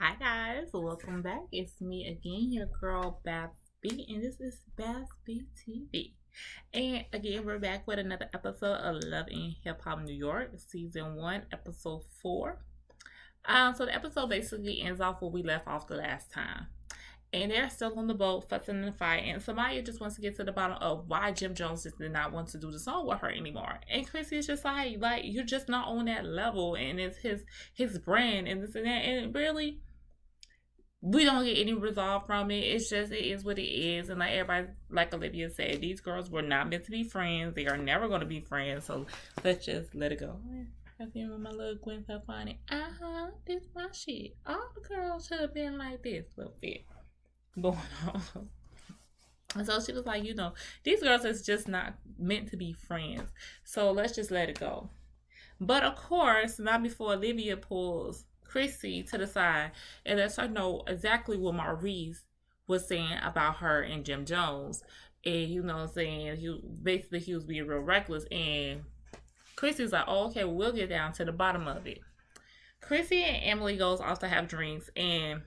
Hi guys, welcome back. It's me again, your girl Babs B, and this is Babs B TV. And again, we're back with another episode of Love in Hip Hop New York, Season 1, Episode 4. So the episode basically ends off where we left off the last time. And they're still on the boat, fussing and fighting. And Samaya just wants to get to the bottom of why Jim Jones just did not want to do the song with her anymore. And Chrissy is just like you're just not on that level, and it's his brand and this and that. And really, we don't get any resolve from it. It's just it is what it is. And like everybody, like Olivia said, these girls were not meant to be friends. They are never going to be friends. So let's just let it go. I feel my little Gwen Stefani. This my shit. All the girls should have been like this little bit going on. And so she was like, these girls is just not meant to be friends. So let's just let it go. But of course, not before Olivia pulls Chrissy to the side and lets her know exactly what Maurice was saying about her and Jim Jones. And saying he was being real reckless. And Chrissy's like, oh, okay, we'll get down to the bottom of it. Chrissy and Emily goes off to have drinks, and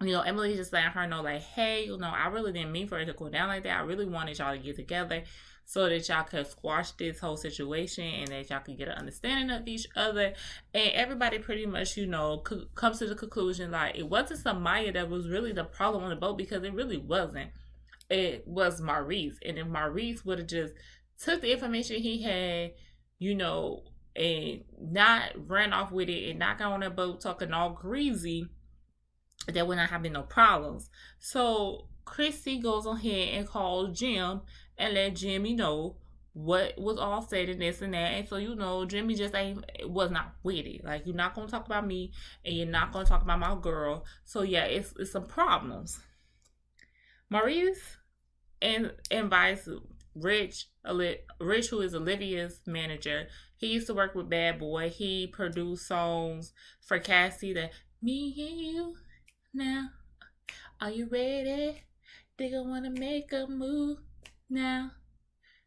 Emily's just letting her know, like, hey, I really didn't mean for it to go down like that. I really wanted y'all to get together so that y'all could squash this whole situation and that y'all could get an understanding of each other. And everybody pretty much, comes to the conclusion, like, it wasn't Samaya that was really the problem on the boat, because it really wasn't. It was Maurice. And if Maurice would have just took the information he had, and not ran off with it and not got on that boat talking all greasy, there would not have been no problems. So Chrissy goes ahead and calls Jim and let Jimmy know what was all said and this and that. And so, Jimmy just was not with it. Like, you're not going to talk about me and you're not going to talk about my girl. So yeah, it's some problems. Maurice invites Rich, who is Olivia's manager. He used to work with Bad Boy. He produced songs for Cassie, that me and you. Now, are you ready? Think I wanna make a move now.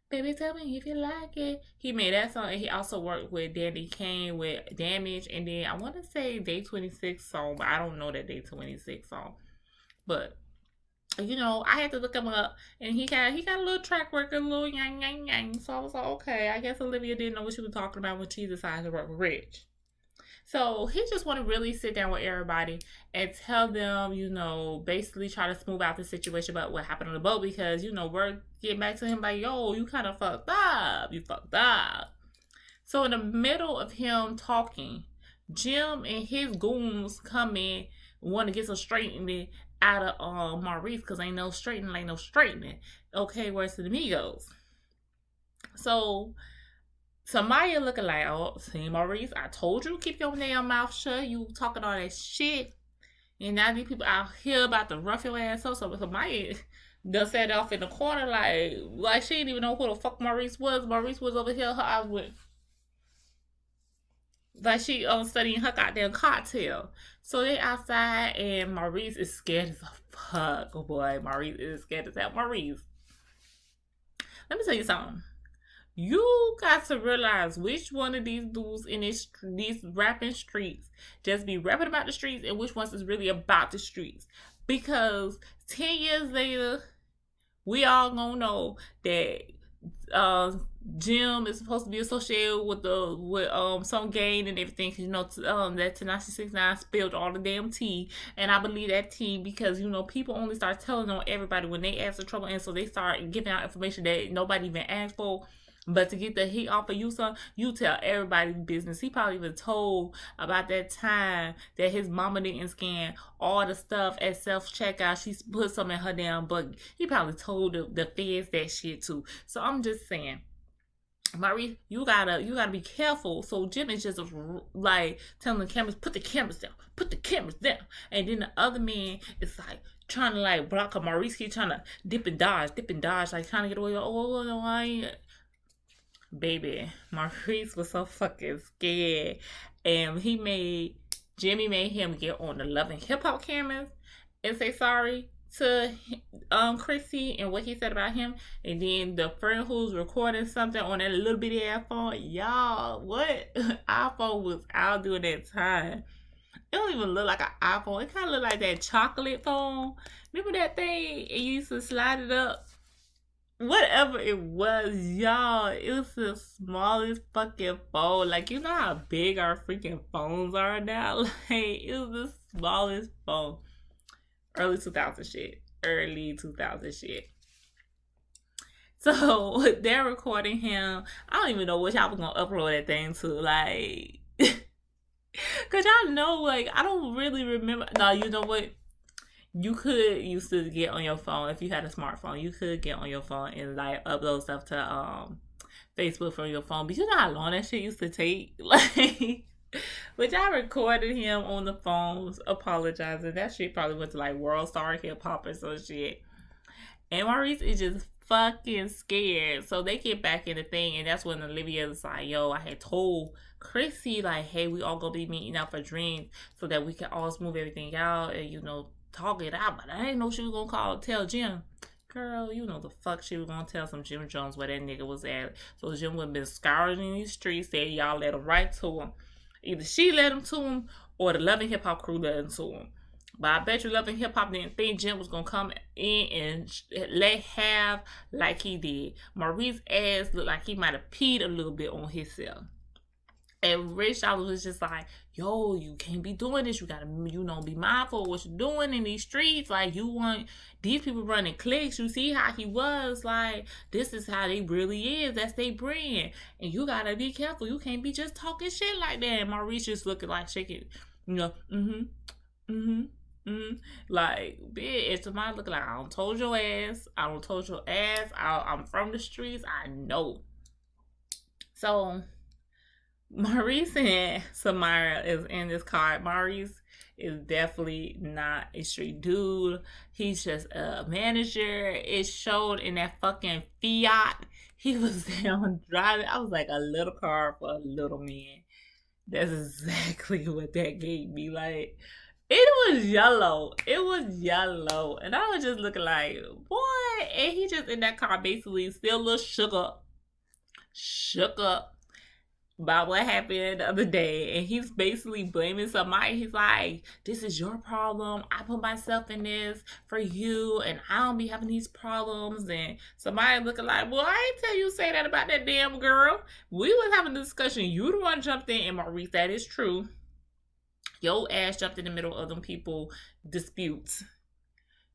Baby, tell me if you like it. He made that song, and he also worked with Danny Kane with Damage, and then I want to say Day 26 song, but I don't know that Day 26 song. But I had to look him up, and he got a little track record, a little yang. So I was like, okay, I guess Olivia didn't know what she was talking about when she decided to work with Rich. So he just want to really sit down with everybody and tell them, basically try to smooth out the situation about what happened on the boat, because, we're getting back to him like, yo, you kind of fucked up. You fucked up. So in the middle of him talking, Jim and his goons come in, want to get some straightening out of Maurice, because ain't no straightening. Okay, where's the amigos? So Samaya looking like, oh, see, Maurice, I told you, keep your damn mouth shut. You talking all that shit. And now these people out here about to rough your ass up. So Samaya done sat off in the corner like she didn't even know who the fuck Maurice was. Maurice was over here, her eyes with, like she studying her goddamn cocktail. So they outside, and Maurice is scared as a fuck. Oh boy, Maurice is scared as hell. Maurice, let me tell you something. You got to realize which one of these dudes in these rapping streets just be rapping about the streets, and which ones is really about the streets. Because 10 years later, we all gonna know that Jim is supposed to be associated with some gang and everything, because that Tenacious 69 spilled all the damn tea, and I believe that tea because people only start telling on everybody when they ask for trouble, and so they start giving out information that nobody even asked for. But to get the heat off of you, son, you tell everybody business. He probably even told about that time that his mama didn't scan all the stuff at self-checkout. She put some in her damn buggy. He probably told the feds that shit too. So I'm just saying, Maurice, you gotta be careful. So Jim is just like telling the cameras, put the cameras down. And then the other man is like trying to like block her. Maurice keep trying to dip and dodge, like trying to get away. Oh no, I ain't. Baby, Maurice was so fucking scared, and Jimmy made him get on the Love and Hip Hop cameras and say sorry to Chrissy and what he said about him. And then the friend who's recording something on that little bitty iPhone, y'all, what? iPhone was out during that time. It don't even look like an iPhone. It kind of look like that chocolate phone. Remember that thing? And you used to slide it up. Whatever it was, y'all, it was the smallest fucking phone. Like, you know how big our freaking phones are now? Like, it was the smallest phone. Early 2000 shit. Early 2000 shit. So, they're recording him. I don't even know what y'all was gonna upload that thing to. Like, cause y'all know, like, I don't really remember. No, you know what? You could used to get on your phone if you had a smartphone. You could get on your phone and like upload stuff to Facebook from your phone. But you know how long that shit used to take? Like, but I recorded him on the phones apologizing. That shit probably went to like World Star Hip Hop or some shit. And Maurice is just fucking scared. So they get back in the thing, and that's when Olivia was like, yo, I had told Chrissy, like, hey, we all gonna be meeting out for drinks so that we can all smooth everything out and, you know, talk it out. But I didn't know she was gonna tell Jim. Girl, you know the fuck she was gonna tell some Jim Jones where that nigga was at. So Jim would have been scouring in these streets, said y'all let him right to him. Either she led him to him or the Loving Hip Hop crew led him to him. But I bet you Loving Hip Hop didn't think Jim was gonna come in and let have like he did. Maurice's ass looked like he might have peed a little bit on himself. And Rich Dollar was just like, yo, you can't be doing this. You gotta, you know, be mindful of what you're doing in these streets. Like, you want these people running clicks. You see how he was. Like, this is how they really is. That's their brand. And you gotta be careful. You can't be just talking shit like that. And Maurice just looking like shaking, you know, like, bitch, if somebody looking like, I don't told your ass. I don't told your ass. I'm from the streets. I know. So Maurice and Samaya is in this car. Maurice is definitely not a street dude. He's just a manager. It showed in that fucking Fiat. He was down driving. I was like, a little car for a little man. That's exactly what that gave me. Like, it was yellow. It was yellow. And I was just looking like, boy. And he just in that car basically still a little shook up. Shook up about what happened the other day, and he's basically blaming somebody. He's like, this is your problem. I put myself in this for you, and I don't be having these problems. And somebody looking like, well, I ain't tell you to say that about that damn girl. We was having a discussion. You the one jumped in, and Maurice, that is true. Your ass jumped in the middle of them people disputes.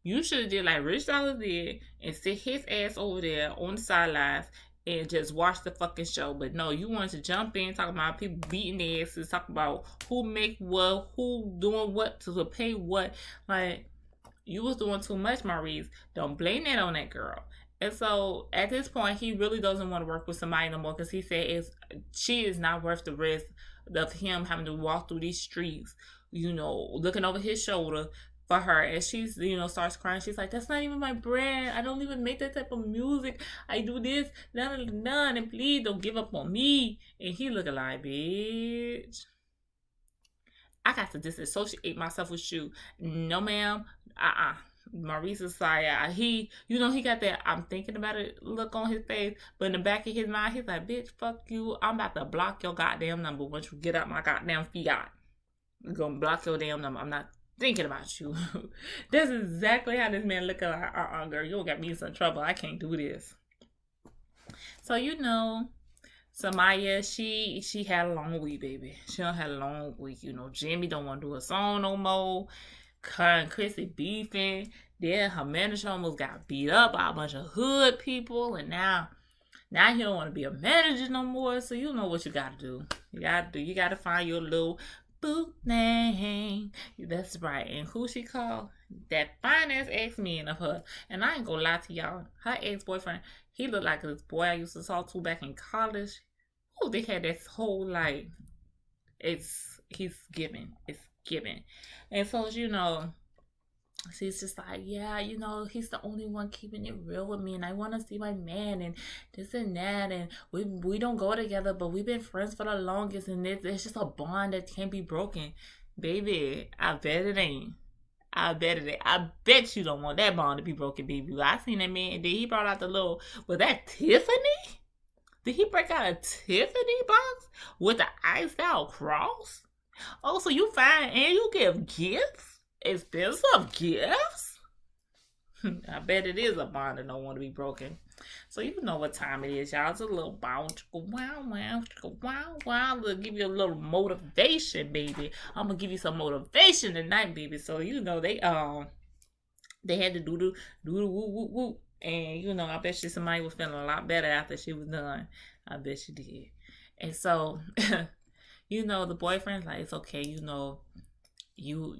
You should have did like Rich Dollar did and sit his ass over there on the sidelines and just watch the fucking show. But no, you wanted to jump in, talking about people beating their asses, talking about who make what, who doing what to pay what. Like, you was doing too much, Maurice. Don't blame that on that girl. And so, at this point, he really doesn't want to work with somebody no more because he said she is not worth the risk of him having to walk through these streets, you know, looking over his shoulder for her. And she's, you know, starts crying. She's like, that's not even my brand. I don't even make that type of music. I do this, none, and please don't give up on me. And he looking like, bitch, I got to disassociate myself with you. No, ma'am. Maurice is like, he, you know, he got that I'm thinking about it look on his face, but in the back of his mind, he's like, bitch, fuck you. I'm about to block your goddamn number once you get out my goddamn Fiat. I'm gonna block your damn number. I'm not thinking about you. That's exactly how this man looking like, girl, you don't got me in some trouble. I can't do this. So, you know, Samaya, she had a long week, baby. She don't had a long week. You know, Jimmy don't want to do a song no more. Her and Chrissy beefing. Then her manager almost got beat up by a bunch of hood people. And now he don't want to be a manager no more. So you know what you got to do. You got to find your little boo name. That's right. And who she called? That fine ass ex-man of her. And I ain't gonna lie to y'all. Her ex-boyfriend, he looked like this boy I used to talk to back in college. Oh, they had this whole like, he's giving. It's giving. And so, you know, she's just like, yeah, you know, he's the only one keeping it real with me, and I want to see my man, and this and that, and we don't go together, but we've been friends for the longest, and it's just a bond that can't be broken. Baby, I bet it ain't. I bet you don't want that bond to be broken, baby. I seen that man, he brought out the little, was that Tiffany? Did he break out a Tiffany box with the iced out cross? Oh, so you find and you give gifts? Expensive gifts? I bet it is a bond that don't want to be broken. So you know what time it is, y'all. It's a little bounce. Wow, wow, wow, wow. We'll give you a little motivation, baby. I'm gonna give you some motivation tonight, baby. So you know they had to do the woo woo woo. And you know, I bet you somebody was feeling a lot better after she was done. I bet she did. And so you know, the boyfriend's like, it's okay, you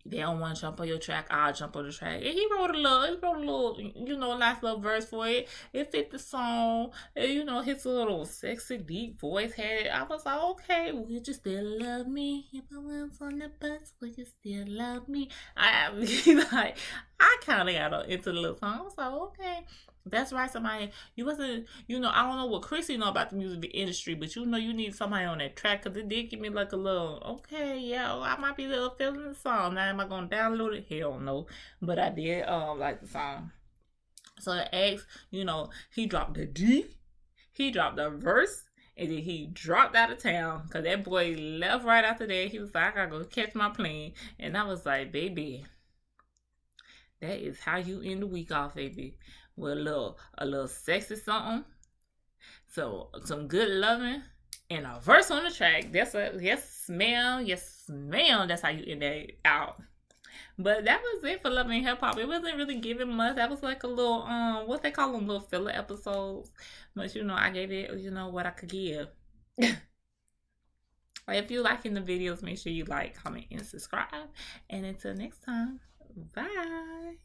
they don't want to jump on your track, I'll jump on the track. And he wrote a little, you know, a nice little verse for it. It fit the song. And, you know, his little sexy deep voice had it. I was like, okay, would you still love me? If I was on the bus, would you still love me? I like, I kind of got into the little song. I was like, okay. That's right, somebody. You wasn't, you know, I don't know what Chrissy know about the music industry, but you know, you need somebody on that track because it did give me like a little, okay, yeah, I might be a little feeling the song. Now, am I gonna download it? Hell no, but I did like the song. So the X, you know, he dropped the D, he dropped the verse, and then he dropped out of town because that boy left right after that. He was like, I gotta go catch my plane, and I was like, baby, that is how you end the week off, baby. With a little sexy something, so some good loving, and a verse on the track. That's a yes, ma'am, yes, ma'am. That's how you end that out. But that was it for Loving Hip Hop. It wasn't really giving much. That was like a little what they call them, little filler episodes. But you know, I gave it, you know, what I could give. If you liking the videos, make sure you like, comment, and subscribe. And until next time, bye.